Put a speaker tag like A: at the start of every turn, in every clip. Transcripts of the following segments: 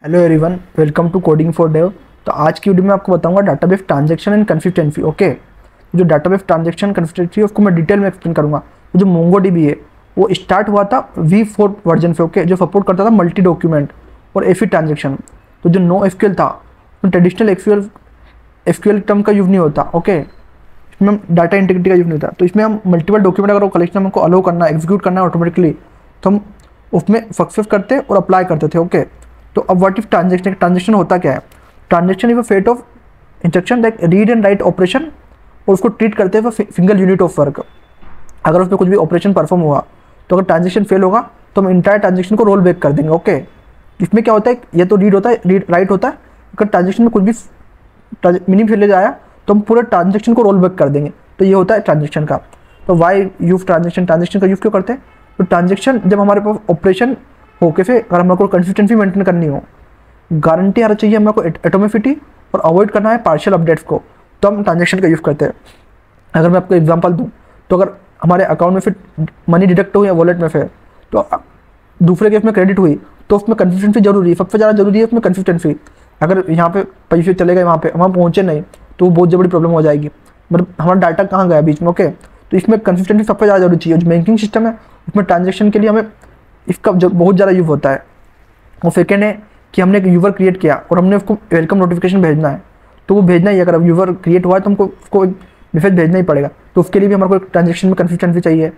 A: Hello everyone, welcome to coding for Dev. तो आज की वीडियो में आपको बताऊंगा database transaction and consistency. Okay, जो डाटाबेस ट्रांजैक्शन कंसिस्टेंसी है उसको मैं डिटेल में एक्सप्लेन करूंगा। जो मोंगोडीबी है वो स्टार्ट हुआ था V4 वर्जन से, ओके, जो सपोर्ट करता था मल्टी डॉक्यूमेंट और एफी ट्रांजेक्शन। तो जो नो एसक्यूएल था, तो ट्रेडिशनल एसक्यूएल टर्म का यूज़ नहीं होता। ओके, इसमें हम डाटा इंटीग्रिटी का यूज़ नहीं होता। तो इसमें हम मल्टीपल डॉक्यूमेंट अगर कलेक्शन हमको अलाउ करना है, एग्जीक्यूट करना है ऑटोमेटिकली, तो हम उसमें सक्सेस करते और अप्लाई करते थे। ओके, तो अब व्हाट इफ ट्रांजेक्शन, ट्रांजेक्शन होता क्या है? Transaction is a set of instruction like read and write operation, और उसको ट्रीट करते हैं सिंगल यूनिट ऑफ वर्क। अगर उसमें कुछ भी ऑपरेशन परफॉर्म हुआ तो अगर ट्रांजेक्शन फेल होगा तो हम इंटायर ट्रांजेक्शन को रोल बैक कर देंगे। ओके, इसमें क्या होता है, ये तो रीड होता है, रीड राइट होता है। अगर ट्रांजेक्शन में कुछ भी मीनिंग फेल आया तो हम पूरे ट्रांजेक्शन को रोल बैक कर देंगे। तो ये होता है ट्रांजेक्शन का। तो वाई यूज ट्रांजेक्शन, ट्रांजेक्शन का यूज़ क्यों करते हैं? तो ट्रांजेक्शन जब हमारे पास ऑपरेशन होके फिर अगर हमारे को कंसिस्टेंसी मेंटेन करनी हो, गारंटी आना चाहिए हमारे को एटोमिसिटी, और अवॉइड करना है पार्शियल अपडेट्स को, तो हम ट्रांजेक्शन का यूज़ करते हैं। अगर मैं आपको एग्जांपल दूं, तो अगर हमारे अकाउंट में फिर मनी डिडक्ट हुई या वॉलेट में फिर तो दूसरे केस में क्रेडिट हुई, तो उसमें कंसिस्टेंसी जरूरी है। सबसे ज़्यादा जरूरी है उसमें कंसिस्टेंसी। अगर यहाँ पे पैसे चले गए, वहाँ पे वहाँ पहुँचे नहीं, तो वो बहुत बड़ी प्रॉब्लम हो जाएगी। मतलब हमारा डाटा कहाँ गया बीच में। ओके, तो इसमें कंसिस्टेंसी सबसे ज़्यादा जरूरी चाहिए। जो बैंकिंग सिस्टम है उसमें ट्रांजेक्शन के लिए हमें इसका बहुत ज़्यादा यूज़ होता है। और सेकेंड है कि हमने एक यूज़र क्रिएट किया और हमने उसको वेलकम नोटिफिकेशन भेजना है, तो वो भेजना ही है। अगर यूज़र क्रिएट हुआ है तो हमको उसको एक मैसेज भेजना ही पड़ेगा। तो उसके लिए भी हमारे को एक ट्रांजेक्शन में कंसिस्टेंसी चाहिए।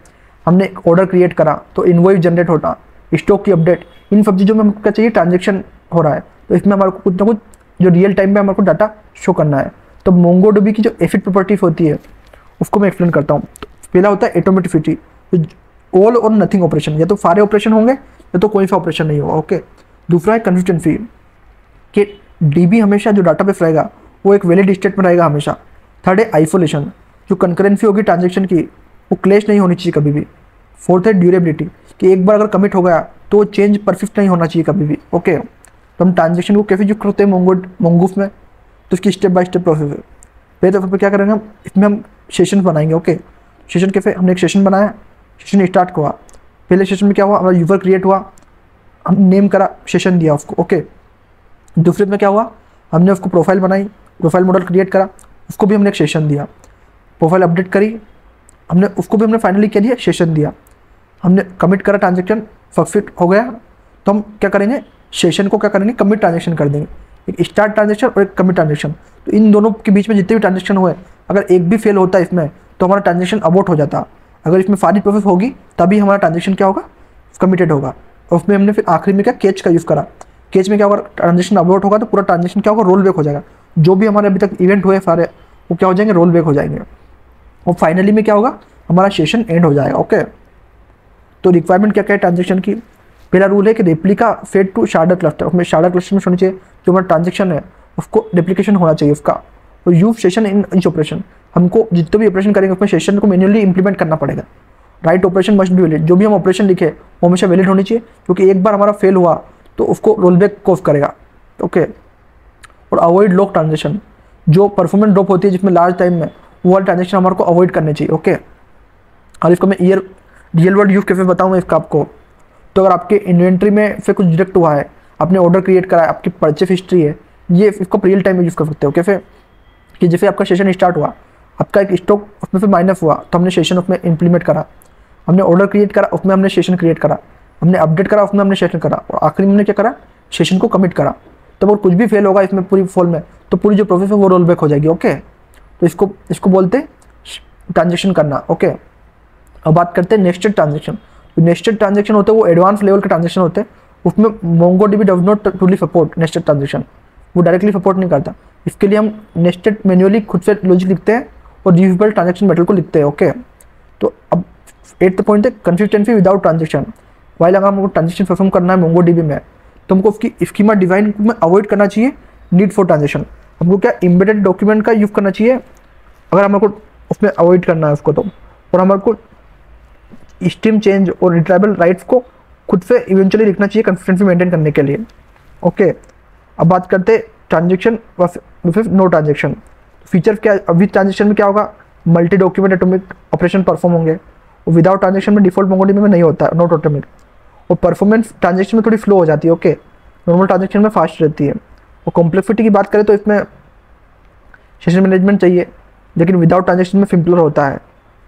A: हमने एक ऑर्डर क्रिएट करा तो इनवॉइस जनरेट होना, स्टॉक की अपडेट, इन सब चीज़ों में हमको क्या चाहिए, ट्रांजेक्शन हो रहा है। तो इसमें हमारे को कुछ ना कुछ जो रियल टाइम में हमारे को डाटा शो करना है। तो मोंगोडीबी की जो एफिड प्रॉपर्टीज होती है उसको मैं एक्सप्लेन करता हूँ। तो पहला होता है एटोमेटिसिटी, ऑल और नथिंग ऑपरेशन, या तो सारे ऑपरेशन होंगे या तो कोई सा ऑपरेशन नहीं होगा। ओके, दूसरा है कंसिस्टेंसी, कि डीबी हमेशा जो डाटाबेस रहेगा वो एक वैलिड स्टेट में रहेगा हमेशा। थर्ड है आइसोलेशन, जो कंकरेंसी होगी ट्रांजेक्शन की वो क्लैश नहीं होनी चाहिए कभी भी। फोर्थ है ड्यूरेबिलिटी, कि एक बार अगर कमिट हो गया तो वो चेंज परफेक्ट नहीं होना चाहिए कभी भी। ओके, तो हम ट्रांजेक्शन को कैसे यूज करते हैं मोंगूफ में, तो इसकी स्टेप बाय स्टेप प्रोसेस है। पहले तो क्या करेंगे हम, इसमें हम सेशन बनाएंगे। ओके, सेशन कैसे, हमने एक सेशन बनाया, सेशन स्टार्ट हुआ, पहले सेशन में क्या हुआ, हमारा यूज़र क्रिएट हुआ, हम नेम करा, सेशन दिया उसको। ओके, दूसरे में क्या हुआ, हमने उसको प्रोफाइल बनाई, प्रोफाइल मॉडल क्रिएट करा, उसको भी हमने एक सेशन दिया। प्रोफाइल अपडेट करी हमने, उसको भी हमने फाइनली क्या दिया, सेशन दिया। हमने कमिट करा, ट्रांजेक्शन सक्सेस हो गया, तो हम क्या करेंगे, सेशन को क्या करेंगे, कमिट ट्रांजेक्शन कर देंगे। एक स्टार्ट ट्रांजेक्शन और एक कमिट ट्रांजेक्शन। तो इन दोनों के बीच में जितने भी ट्रांजेक्शन हुए, अगर एक भी फेल होता है इसमें तो हमारा ट्रांजेक्शन अबॉर्ट हो जाता। अगर इसमें सारी प्रोसेस होगी तभी हमारा ट्रांजेक्शन क्या होगा, कमिटेड होगा। और उसमें हमने फिर आखिरी में क्या, कैच का यूज़ करा। कैच में क्या होगा, ट्रांजेक्शन अबॉर्ट होगा तो पूरा ट्रांजेक्शन क्या होगा, रोल बैक हो जाएगा। जो भी हमारे अभी तक इवेंट हुए सारे वो क्या हो जाएंगे, रोल बैक हो जाएंगे। और फाइनली में क्या होगा, हमारा सेशन एंड हो जाएगा। ओके, तो रिक्वायरमेंट क्या क्या है ट्रांजेक्शन की? पहला रूल है कि रेप्लिका फेड टू शार्डर क्लस्टर। उसमें शार्डर क्लस्टर में होनी चाहिए, जो हमारा ट्रांजेक्शन है उसको रेप्लिकेशन होना चाहिए उसका। और use session in each operation, हमको जितने भी ऑपरेशन करेंगे उसमें सेशन को मैन्युअली इंप्लीमेंट करना पड़ेगा। Write operation must be valid, जो भी हम ऑपरेशन लिखे वो हमेशा वैलिड होनी चाहिए, क्योंकि एक बार हमारा फेल हुआ तो उसको रोल बैक कॉज करेगा। ओके, और अवॉइड लॉक ट्रांजेक्शन, जो परफॉर्मेंस ड्रॉप होती है जिसमें लार्ज टाइम में, वो वाला ट्रांजेक्शन हमारे को अवॉइड करने चाहिए। ओके, और इसको मैं रियल वर्ल्ड यूज कैसे बताऊँ इसका आपको। तो अगर आपके इन्वेंट्री में से कुछ डिडक्ट हुआ है, आपने ऑर्डर क्रिएट करा है, आपकी परचेस हिस्ट्री है, ये इसको रियल टाइम में यूज़ कर सकते हो। कैसे कि जैसे आपका सेशन स्टार्ट हुआ, आपका एक स्टॉक उसमें फिर माइनस हुआ तो हमने सेशन उसमें इंप्लीमेंट करा। हमने ऑर्डर क्रिएट करा, उसमें हमने सेशन क्रिएट करा। हमने अपडेट करा, उसमें हमने सेशन करा। और आखिरी में हमने क्या करा, सेशन को कमिट करा। तो अगर कुछ भी फेल होगा इसमें पूरी फॉल में, तो पूरी जो प्रोसेस है वो रोल बैक हो जाएगी। ओके, तो इसको बोलते ट्रांजेक्शन करना। ओके, अब बात करते हैं नेस्टेड ट्रांजेक्शन। जो नेस्टेड ट्रांजेक्शन होते हैं वो एडवांस लेवल के ट्रांजेक्शन होते हैं। उसमें MongoDB does not truly support nested transaction, वो डायरेक्टली सपोर्ट नहीं करता। इसके लिए हम नेस्टेड मैन्युअली खुद से लॉजिक लिखते हैं और रिव्यूएबल ट्रांजेक्शन मेथड को लिखते हैं। ओके, तो अब 8th पॉइंट है कंसिस्टेंसी विदाउट ट्रांजेक्शन। वाइल अगर हमको ट्रांजेक्शन परफॉर्म करना है मोंगोडीबी में, तो हमको उसकी स्कीमा डिजाइन में अवॉइड करना चाहिए नीड फॉर ट्रांजेक्शन। हमको क्या, एम्बेडेड डॉक्यूमेंट का यूज़ करना चाहिए अगर हमारे को उसमें अवॉइड करना है उसको। तो और हमारे को स्ट्रीम चेंज और रिट्राइबल राइट्स को खुद से इवेंचुअली लिखना चाहिए कंसिस्टेंसी मेंटेन करने के लिए। ओके, अब बात करते हैं transaction versus no transaction. Feature क्या, अभी ट्रांजेक्शन में क्या होगा, multi document automatic operation perform होंगे, और विदाउट ट्रांजेक्शन में डिफॉल्ट मोंगोडीबी में नहीं होता है, नॉट ऑटोमेटिक। और परफॉर्मेंस ट्रांजेक्शन में थोड़ी स्लो हो जाती है। ओके, नॉर्मल ट्रांजेक्शन में फास्ट रहती है। और कॉम्प्लेक्सिटी की बात करें तो इसमें सेशन मैनेजमेंट चाहिए, लेकिन विदाउट ट्रांजेक्शन में सिंपलर होता है।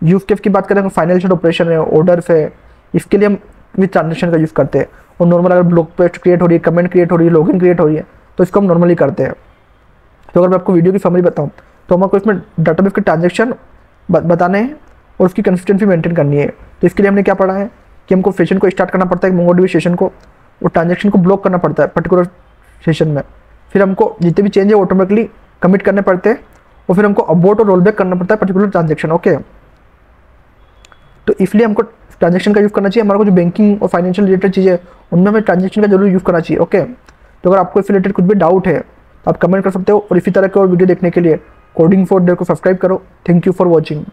A: यूज केस की बात करें, फाइनेंशियल ऑपरेशन है, ऑर्डर्स है, इसके लिए हम विद ट्रांजेक्शन का यूज़ करते हैं। और नॉर्मल अगर ब्लॉग पोस्ट क्रिएट हो रही है, कमेंट क्रिएट हो रही है, लॉगिन क्रिएट हो रही है, तो इसको हम नॉर्मली करते हैं। तो अगर मैं आपको वीडियो की समरी बताऊँ तो हमको इसमें डाटाबेस के ट्रांजेक्शन बताने हैं और उसकी कंसिस्टेंसी मेंटेन करनी है। तो इसके लिए हमने क्या पढ़ा है कि हमको सेशन को स्टार्ट करना पड़ता है मोंगोडीबी सेशन को, और ट्रांजेक्शन को ब्लॉक करना पड़ता है पर्टिकुलर सेशन में। फिर हमको जितने भी चेंज है ऑटोमेटिकली कमिट करने पड़ते हैं, और फिर हमको अबॉर्ट और रोल बैक करना पड़ता है पर्टिकुलर ट्रांजेक्शन। ओके, तो इसलिए हमको ट्रांजेक्शन का यूज़ करना चाहिए। हमारे को जो बैंकिंग और फाइनेंशियल रिलेटेड चीज़ें उनमें हमें ट्रांजेक्शन का जरूर यूज़ करना चाहिए। ओके, तो अगर आपको इससे रिलेटेड कुछ भी डाउट है तो आप कमेंट कर सकते हो, और इसी तरह के और वीडियो देखने के लिए कोडिंग फॉर डेव को सब्सक्राइब करो। Thank you for watching.